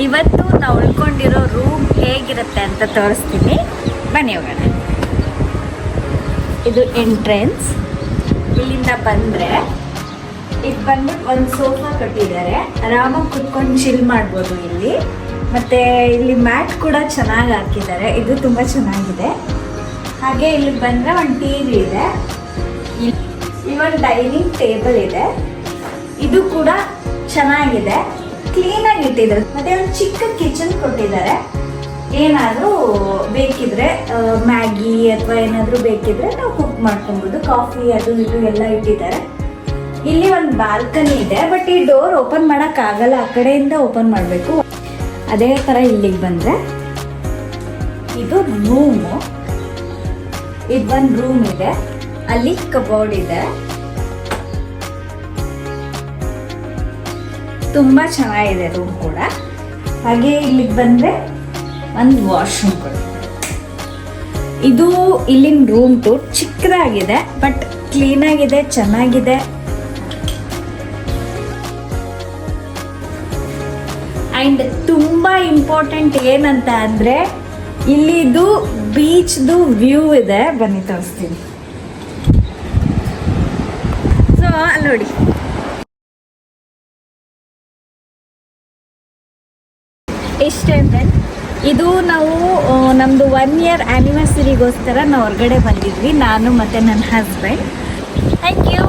ಇವತ್ತು ನಾವು ಉಳ್ಕೊಂಡಿರೋ ರೂಮ್ ಹೇಗಿರುತ್ತೆ ಅಂತ ತೋರಿಸ್ತೀನಿ, ಬನ್ನಿ ಹೋಗೋಣ. ಇದು ಎಂಟ್ರೆನ್ಸ್. ಇಲ್ಲಿಂದ ಬಂದರೆ ಇದು ಬಂದ್ಬಿಟ್ಟು ಒಂದು ಸೋಫಾ ಕಟ್ಟಿದ್ದಾರೆ, ಆರಾಮಾಗಿ ಕುತ್ಕೊಂಡು ಚಿಲ್ ಮಾಡ್ಬೋದು ಇಲ್ಲಿ. ಮತ್ತು ಇಲ್ಲಿ ಮ್ಯಾಟ್ ಕೂಡ ಚೆನ್ನಾಗಿ ಹಾಕಿದ್ದಾರೆ, ಇದು ತುಂಬ ಚೆನ್ನಾಗಿದೆ. ಹಾಗೆ ಇಲ್ಲಿ ಬಂದರೆ ಒಂದು ಟಿವಿ ಇದೆ, ಒಂದು ಡೈನಿಂಗ್ ಟೇಬಲ್ ಇದೆ, ಇದು ಕೂಡ ಚೆನ್ನಾಗಿದೆ, ಕ್ಲೀನಾಗಿ ಇಟ್ಟಿದ್ದಾರೆ. ಮತ್ತೆ ಒಂದು ಚಿಕ್ಕ ಕಿಚನ್ ಕೊಟ್ಟಿದ್ದಾರೆ, ಏನಾದರೂ ಬೇಕಿದ್ರೆ ಮ್ಯಾಗಿ ಅಥವಾ ಏನಾದರೂ ಬೇಕಿದ್ರೆ ನಾವು ಕುಕ್ ಮಾಡ್ಕೊಬೋದು. ಕಾಫಿ ಅದು ಇದು ಎಲ್ಲ ಇಟ್ಟಿದ್ದಾರೆ. ಇಲ್ಲಿ ಒಂದು ಬಾಲ್ಕನಿ ಇದೆ, ಬಟ್ ಈ ಡೋರ್ ಓಪನ್ ಮಾಡೋಕ್ಕಾಗಲ್ಲ, ಆ ಕಡೆಯಿಂದ ಓಪನ್ ಮಾಡಬೇಕು. ಅದೇ ಥರ ಇಲ್ಲಿಗೆ ಬಂದರೆ ಇದು ರೂಮು, ಇದು ಒಂದು ರೂಮ್ ಇದೆ, ಅಲ್ಲಿ ಕಬೋರ್ಡ್ ಇದೆ, ತುಂಬ ಚೆನ್ನಾಗಿದೆ ರೂಮ್ ಕೂಡ. ಹಾಗೆ ಇಲ್ಲಿಗೆ ಬಂದರೆ ಒಂದು ವಾಶ್ರೂಮ್ ಕೂಡ. ಇದು ಇಲ್ಲಿನ ರೂಮ್ ಟೂರ್ ಚಿಕ್ಕದಾಗಿದೆ, ಬಟ್ ಕ್ಲೀನಾಗಿದೆ, ಚೆನ್ನಾಗಿದೆ. ಆ್ಯಂಡ್ ತುಂಬ ಇಂಪಾರ್ಟೆಂಟ್ ಏನಂತ ಅಂದರೆ ಇಲ್ಲಿದು ಬೀಚ್ದು ವ್ಯೂ ಇದೆ, ಬನ್ನಿ ತೋರಿಸ್ತೀನಿ. ಸೊ ಅಲ್ಲಿ ನೋಡಿ, ಇಷ್ಟೇ. ಇದು ನಾವು ನಮ್ಮದು 1 year ಆ್ಯನಿವರ್ಸರಿಗೋಸ್ಕರ ನಾವು ಹೊರಗಡೆ ಬಂದಿದ್ವಿ, ನಾನು ಮತ್ತು ನನ್ನ ಹಸ್ಬೆಂಡ್. Thank you.